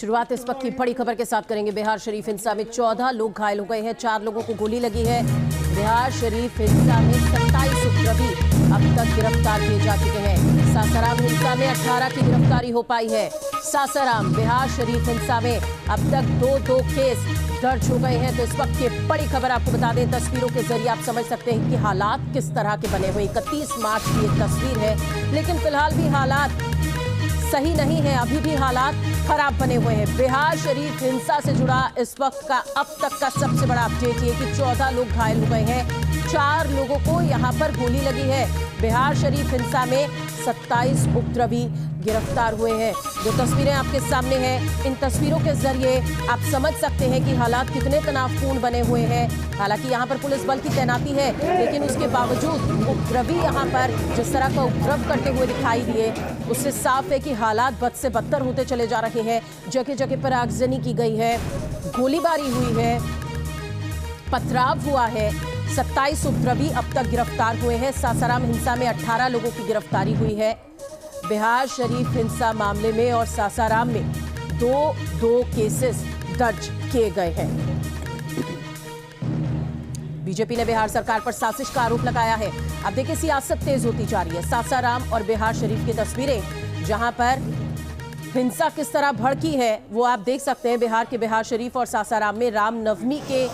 शुरुआत इस वक्त की बड़ी खबर के साथ करेंगे। बिहार शरीफ हिंसा में 14 लोग घायल हो गए हैं, 4 लोगों को गोली लगी है। बिहार शरीफ हिंसा में 27 उपद्रवी अब तक गिरफ्तार किए जा चुके हैं। सासाराम हिंसा में 18 की गिरफ्तारी हो पाई है। सासाराम बिहार शरीफ हिंसा में अब तक 2 केस दर्ज हो गए हैं। तो इस वक्त की बड़ी खबर आपको बता दें, तस्वीरों के जरिए आप समझ सकते हैं कि हालात किस तरह के बने हुए। 31 मार्च की एक तस्वीर है, लेकिन फिलहाल भी हालात सही नहीं है, अभी भी हालात खराब बने हुए हैं। बिहार शरीफ हिंसा से जुड़ा इस वक्त का अब तक का सबसे बड़ा अपडेट ये कि 14 लोग घायल हो गए हैं, 4 लोगों को यहां पर गोली लगी है। बिहार शरीफ हिंसा में 27 उपद्रवी गिरफ्तार हुए हैं। जो तस्वीरें आपके सामने हैं, इन तस्वीरों के जरिए आप समझ सकते हैं कि हालात कितने तनावपूर्ण बने हुए हैं। हालांकि यहाँ पर पुलिस बल की तैनाती है, लेकिन उसके बावजूद उपद्रवी यहाँ पर जिस तरह का उपद्रव करते हुए दिखाई दिए, उससे साफ है कि हालात बद से बदतर होते चले जा रहे हैं। जगह जगह पर आगजनी की गई है, गोलीबारी हुई है, पथराव हुआ है। 27 उपद्रवी अब तक गिरफ्तार हुए हैं। सासाराम हिंसा में 18 लोगों की गिरफ्तारी हुई है। बिहार शरीफ हिंसा मामले में और सासाराम में दो केसेस दर्ज किए गए हैं। बीजेपी ने बिहार सरकार पर साजिश का आरोप लगाया है। अब देखिए, सियासत तेज होती जा रही है। सासाराम और बिहार शरीफ की तस्वीरें, जहां पर हिंसा किस तरह भड़की है वो आप देख सकते हैं। बिहार के बिहार शरीफ और सासाराम में रामनवमी के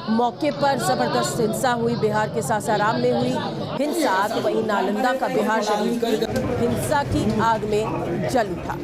मौके पर जबरदस्त हिंसा हुई। बिहार के सासाराम में हुई हिंसा, तो वहीं नालंदा का बिहार शरीफ की हिंसा की आग में जल उठा।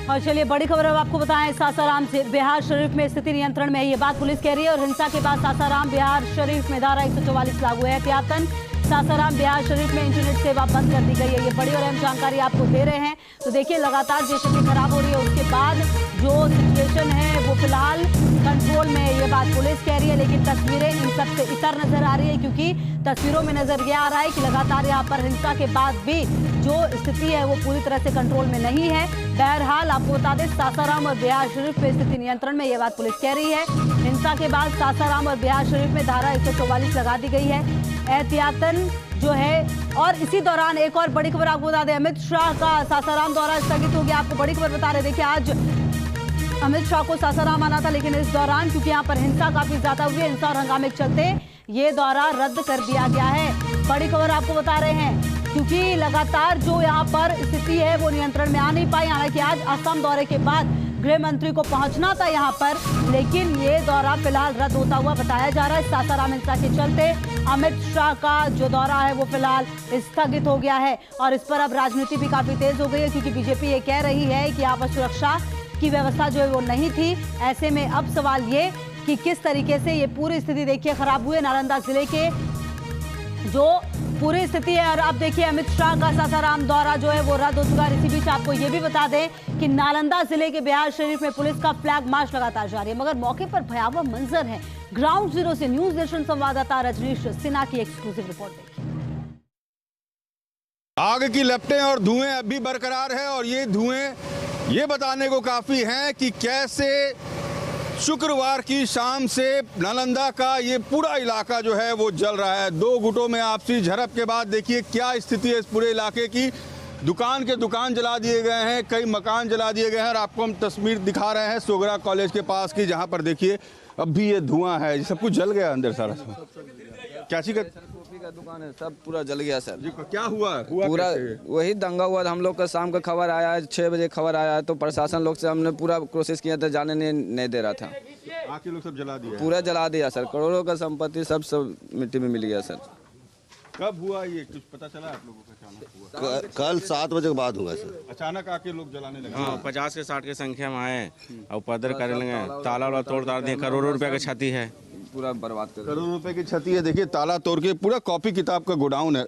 और चलिए बड़ी खबर अब आपको बताएं, सासाराम से बिहार शरीफ में स्थिति नियंत्रण में है, ये बात पुलिस कह रही है। और हिंसा के बाद सासाराम बिहार शरीफ में धारा 144 लागू है। एहतियातन सासाराम बिहार शरीफ में इंटरनेट सेवा बंद कर दी गई है। ये बड़ी और अहम जानकारी आपको दे रहे हैं। तो देखिए, लगातार जो स्थिति खराब हो रही है, उसके बाद जो सिचुएशन है वो फिलहाल कंट्रोल में है, ये बात पुलिस कह रही है। लेकिन तस्वीरें इन सबसे इतर नजर आ रही है, क्योंकि तस्वीरों में नजर ये आ रहा है कि लगातार यहाँ पर हिंसा के बाद भी जो स्थिति है वो पूरी तरह से कंट्रोल में नहीं है। बहरहाल आपको बता दें, सासाराम और बिहार शरीफ में स्थिति नियंत्रण में, ये बात पुलिस कह रही है। हिंसा के बाद सासाराम और बिहार शरीफ में धारा 144 लगा दी गई है एहतियातन जो है। और इसी दौरान एक और बड़ी खबर आपको बता दें, अमित शाह का सासाराम दौरा स्थगित हो गया। आपको बड़ी खबर बता रहे, देखिए आज अमित शाह को सासाराम आना था, लेकिन इस दौरान क्योंकि यहाँ पर हिंसा काफी ज्यादा हुई है, हिंसा और हंगामे के चलते ये दौरा रद्द कर दिया गया है। बड़ी खबर आपको बता रहे हैं, क्योंकि लगातार जो यहाँ पर स्थिति है वो नियंत्रण में आ नहीं पाई। हालांकि आज असम दौरे के बाद गृह मंत्री को पहुंचना था यहाँ पर, लेकिन ये दौरा फिलहाल रद्द होता हुआ बताया जा रहा है। सासाराम हिंसा के चलते अमित शाह का जो दौरा है वो फिलहाल स्थगित हो गया है। और इस पर अब राजनीति भी काफी तेज हो गई है, क्योंकि बीजेपी ये कह रही है कि यहाँ पर सुरक्षा की व्यवस्था जो है वो नहीं थी। ऐसे में अब सवाल ये कि किस तरीके से ये पूरी स्थिति देखिए खराब हुई है। नालंदा जिले के जो पूरी स्थिति है, और अब देखिए अमित शाह का सासाराम दौरा जो है वो रद्द हो चुका है। इसी बीच आपको ये भी बता दें कि नालंदा जिले के बिहार शरीफ में पुलिस का फ्लैग मार्च लगातार जारी है, मगर मौके पर भयावह मंजर है। ग्राउंड जीरो से न्यूज नेशन संवाददाता रजनीश सिन्हा की एक्सक्लूसिव रिपोर्ट देखिए। आग की लपटें और धुएं अभी बरकरार है, और ये धुएं ये बताने को काफी हैं कि कैसे शुक्रवार की शाम से नालंदा का ये पूरा इलाका जो है वो जल रहा है। 2 गुटों में आपसी झड़प के बाद देखिए क्या स्थिति है इस पूरे इलाके की। दुकान के दुकान जला दिए गए हैं, कई मकान जला दिए गए हैं। और आपको हम तस्वीर दिखा रहे हैं सोगरा कॉलेज के पास की, जहां पर देखिए अब भी ये धुआं है, सब कुछ जल गया अंदर सारा। क्या चीज का दुकान है, सब पूरा जल गया सर। क्या हुआ पूरा वही दंगा हुआ था। हम लोग का शाम का खबर आया है, 6 बजे खबर आया है, तो प्रशासन लोग से हमने पूरा कोशिश किया था, जाने नहीं दे रहा था। आके लोग सब जला दिया, पूरा जला दिया सर। करोड़ों का संपत्ति सब मिट्टी में मिल गया सर। कब हुआ ये, कुछ पता चला आप लोगों को? अचानक हुआ, कल 7 बजे के बाद हुआ सर। अचानक आके लोग जलाने लगे। हाँ, 50 से 60 की संख्या में आए और उपद्रव करने लगे। ताला वाला तोड़ ताड़ दिए, करोड़ों रुपए की क्षति है, पूरा बर्बाद कर। करोड़ों रुपए की क्षति है। देखिए ताला तोड़ के पूरा कॉपी किताब का गोडाउन है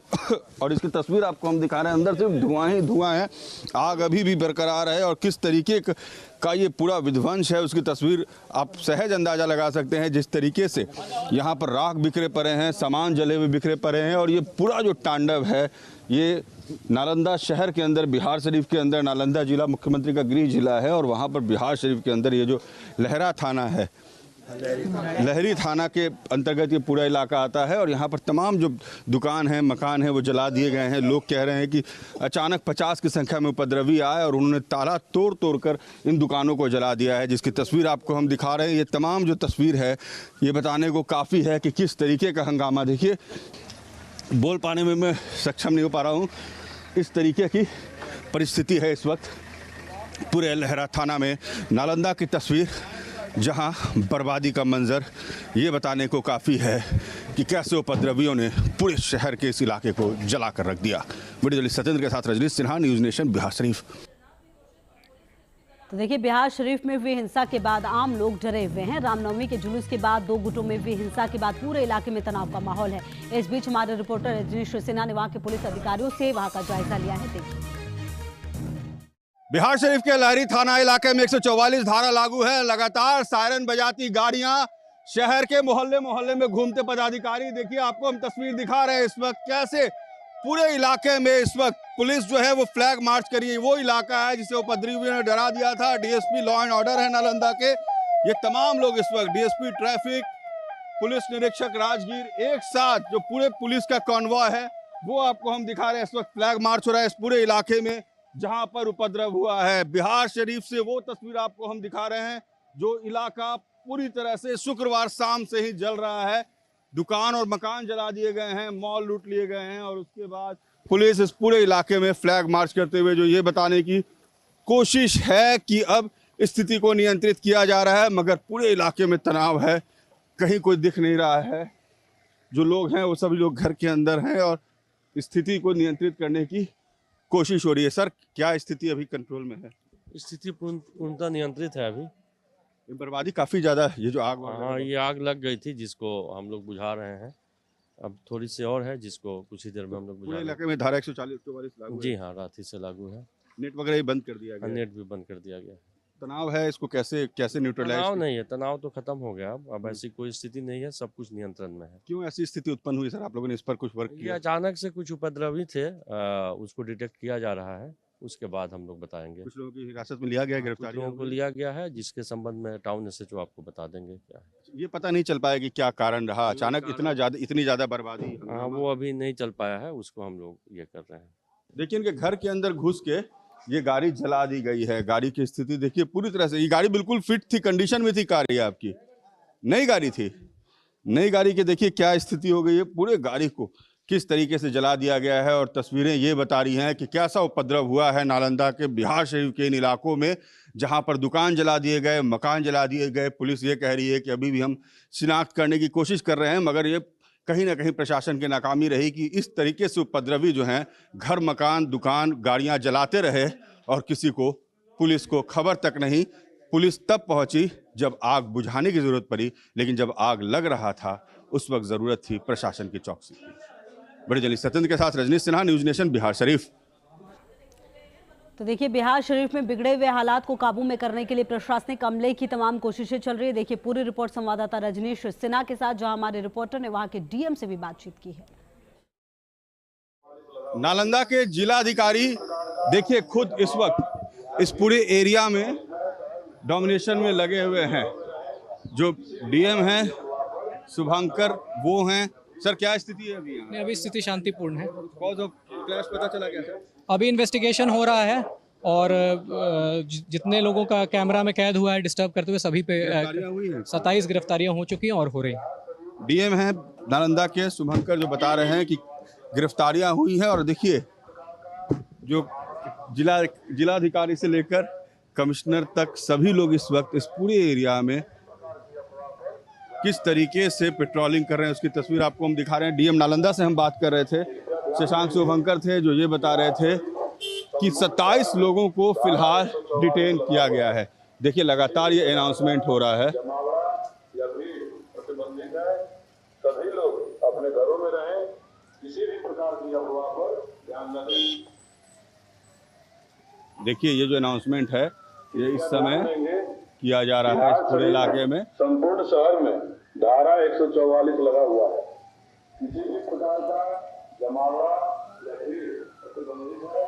और इसकी तस्वीर आपको हम दिखा रहे हैं, अंदर सिर्फ धुआं ही धुआं है। आग अभी भी बरकरार है, और किस तरीके का ये पूरा विध्वंस है उसकी तस्वीर आप सहज अंदाजा लगा सकते हैं। जिस तरीके से यहाँ पर राख बिखरे पड़े हैं, सामान जले हुए बिखरे पड़े हैं, और ये पूरा जो तांडव है ये नालंदा शहर के अंदर, बिहार शरीफ के अंदर। नालंदा जिला मुख्यमंत्री का गृह जिला है, और वहाँ पर बिहार शरीफ के अंदर ये जो लहरा थाना है, लहरी थाना के अंतर्गत ये पूरा इलाका आता है और यहाँ पर तमाम जो दुकान हैं, मकान हैं, वो जला दिए गए हैं। लोग कह रहे हैं कि अचानक 50 की संख्या में उपद्रवी आए और उन्होंने ताला तोड़ कर इन दुकानों को जला दिया है, जिसकी तस्वीर आपको हम दिखा रहे हैं। ये तमाम जो तस्वीर है ये बताने को काफ़ी है कि किस तरीके का हंगामा। देखिए, बोल पाने में मैं सक्षम नहीं हो पा रहा हूँ, इस तरीके की परिस्थिति है इस वक्त पूरे लहरा थाना में। नालंदा की तस्वीर, जहां बर्बादी का मंजर ये बताने को काफ़ी है कि कैसे उपद्रवियों ने पूरे शहर के इस इलाके को जला कर रख दिया। वीडियो जर्नलिस्ट सत्येंद्र के साथ रजनीश सिन्हा, न्यूज़ नेशन, बिहार शरीफ। तो देखिए, बिहार शरीफ में हुई हिंसा के बाद आम लोग डरे हुए हैं। रामनवमी के जुलूस के बाद दो गुटों में हुई हिंसा के बाद पूरे इलाके में तनाव का माहौल है। इस बीच हमारे रिपोर्टर रजनीश सिन्हा ने वहां के पुलिस अधिकारियों से वहां का जायजा लिया है। देखिए, बिहार शरीफ के लहरी थाना इलाके में 144 धारा लागू है। लगातार सायरन बजाती गाड़ियां, शहर के मोहल्ले मोहल्ले में घूमते पदाधिकारी। देखिए, आपको हम तस्वीर दिखा रहे हैं इस वक्त कैसे पूरे इलाके में इस वक्त पुलिस जो है वो फ्लैग मार्च करी है। वो इलाका है जिसे उपद्रवियों ने डरा दिया था। डीएसपी लॉ एंड ऑर्डर है नालंदा के, ये तमाम लोग इस वक्त, डीएसपी ट्रैफिक, पुलिस निरीक्षक राजगीर, एक साथ जो पूरे पुलिस का कॉन्वॉय है वो आपको हम दिखा रहे हैं। इस वक्त फ्लैग मार्च हो रहा है इस पूरे इलाके में जहां पर उपद्रव हुआ है। बिहार शरीफ से वो तस्वीर आपको हम दिखा रहे हैं जो इलाका पूरी तरह से शुक्रवार शाम से ही जल रहा है। दुकान और मकान जला दिए गए हैं, मॉल लूट लिए गए हैं और उसके बाद पुलिस इस पूरे इलाके में फ्लैग मार्च करते हुए जो ये बताने की कोशिश है कि अब स्थिति को नियंत्रित किया जा रहा है, मगर पूरे इलाके में तनाव है, कहीं कोई दिख नहीं रहा है। जो लोग हैं वो सभी लोग घर के अंदर हैं और स्थिति को नियंत्रित करने की कोशिश हो रही है। सर, क्या स्थिति अभी कंट्रोल में है? स्थिति पूर्णतः नियंत्रित है। अभी ये बर्बादी काफ़ी ज़्यादा, ये जो आग, हाँ, ये आग लग गई थी जिसको हम लोग बुझा रहे हैं। अब थोड़ी सी और है जिसको कुछ ही देर में हम लोग बुझा पूरे रहे इलाके में धारा 144 लागू हैं। जी हाँ, रात ही से लागू है। नेट वगैरह ही बंद कर दिया गया, नेट भी बंद कर दिया गया। तनाव है, इसको कैसे न्यूट्रलाइज? तनाव नहीं है, तनाव तो खत्म हो गया। अब ऐसी कोई स्थिति नहीं है, सब कुछ नियंत्रण में है। क्यों ऐसी स्थिति उत्पन्न हुई सर? आप लोगों ने इस पर कुछ वर्क ये किया? अचानक से कुछ उपद्रवी थे, उसको डिटेक्ट किया जा रहा है, उसके बाद हम लोग बताएंगे। कुछ लोगों की हिरासत में लिया गया, कुछ गिरफ्तारी लोगों को लिया गया है, जिसके संबंध में टाउन एसएचओ आपको बता देंगे क्या है। ये पता नहीं चल पाया कि क्या कारण रहा, अचानक इतनी ज्यादा बर्बादी। हाँ, वो अभी नहीं चल पाया है, उसको हम लोग ये कर रहे हैं। देखिए, इनके घर के अंदर घुस के ये गाड़ी जला दी गई है। गाड़ी की स्थिति देखिए पूरी तरह से, ये गाड़ी बिल्कुल फिट थी, कंडीशन में थी कार, ये आपकी नई गाड़ी थी। नई गाड़ी के देखिए क्या स्थिति हो गई है, पूरे गाड़ी को किस तरीके से जला दिया गया है। और तस्वीरें ये बता रही हैं कि कैसा उपद्रव हुआ है नालंदा के बिहार शरीफ के इन इलाकों में, जहां पर दुकान जला दिए गए, मकान जला दिए गए। पुलिस ये कह रही है कि अभी भी हम शिनाख्त करने की कोशिश कर रहे हैं, मगर ये कहीं ना कहीं प्रशासन की नाकामी रही कि इस तरीके से उपद्रवी जो हैं घर, मकान, दुकान, गाड़ियां जलाते रहे और किसी को, पुलिस को खबर तक नहीं। पुलिस तब पहुंची जब आग बुझाने की जरूरत पड़ी, लेकिन जब आग लग रहा था उस वक्त जरूरत थी प्रशासन की चौकसी की। बड़े जर्नलिस्ट सत्येंद्र के साथ रजनीश सिन्हा, न्यूज़ नेशन, बिहार शरीफ। तो देखिए, बिहार शरीफ में बिगड़े हुए हालात को काबू में करने के लिए प्रशासनिक अमले की तमाम कोशिशें चल रही है। देखिए पूरी रिपोर्ट संवाददाता रजनीश सिन्हा के साथ, जहां हमारे रिपोर्टर ने वहां के डीएम से भी बातचीत की है। नालंदा के जिलाधिकारी देखिए खुद इस वक्त इस पूरे एरिया में डोमिनेशन में लगे हुए हैं। जो डीएम हैं शुभंकर, वो हैं। सर, क्या स्थिति है अभी यहाँ? अभी स्थिति शांतिपूर्ण है। कॉज ऑफ क्लैश पता चला क्या सर? अभी इन्वेस्टिगेशन हो रहा है और जितने लोगों का कैमरा में कैद हुआ है डिस्टर्ब करते हुए सभी पे 27 गिरफ्तारियां हो चुकी हैं और हो रही हैं। डीएम हैं नालंदा के शुभंकर, जो बता रहे हैं कि गिरफ्तारियां हुई हैं। और देखिए, जो जिलाधिकारी से लेकर कमिश्नर तक सभी लोग इस वक्त इस पूरे एरिया में किस तरीके से पेट्रोलिंग कर रहे हैं, उसकी तस्वीर आपको हम दिखा रहे हैं। डीएम नालंदा से हम बात कर रहे थे, शशांक शुभंकर थे, जो ये बता रहे थे कि 27 लोगों को फिलहाल डिटेन किया गया है। देखिए लगातार ये अनाउंसमेंट हो रहा है। सभी लोग अपने घरों में रहें, किसी भी प्रकार की अफवाह पर ध्यान न दें। देखिए ये जो अनाउंसमेंट है ये इस समय किया जा रहा है इस पूरे इलाके में। संपूर्ण शहर में धारा 144 लगा हुआ है। किसी भी प्रकार का जमावड़ा या भीड़ प्रतिबंधित है।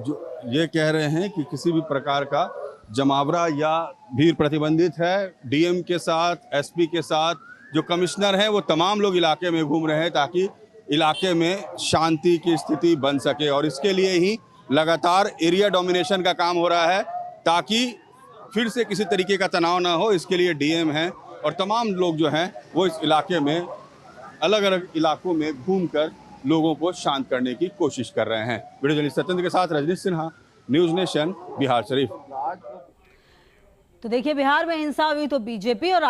जो ये कह रहे हैं कि किसी भी प्रकार का जमावड़ा या भीड़ प्रतिबंधित है। डीएम के साथ, एसपी के साथ जो कमिश्नर हैं वो तमाम लोग इलाके में घूम रहे हैं ताकि इलाके में शांति की स्थिति बन सके, और इसके लिए ही लगातार एरिया डोमिनेशन का काम हो रहा है ताकि फिर से किसी तरीके का तनाव ना हो। इसके लिए डीएम हैं और तमाम लोग जो हैं वो इस इलाके में अलग अलग इलाकों में घूमकर लोगों को शांत करने की कोशिश कर रहे हैं। वीडियो जर्नलिस्ट सत्येंद्र के साथ रजनीश सिन्हा, न्यूज़ नेशन, बिहार शरीफ। तो देखिए, बिहार में हिंसा हुई तो बीजेपी और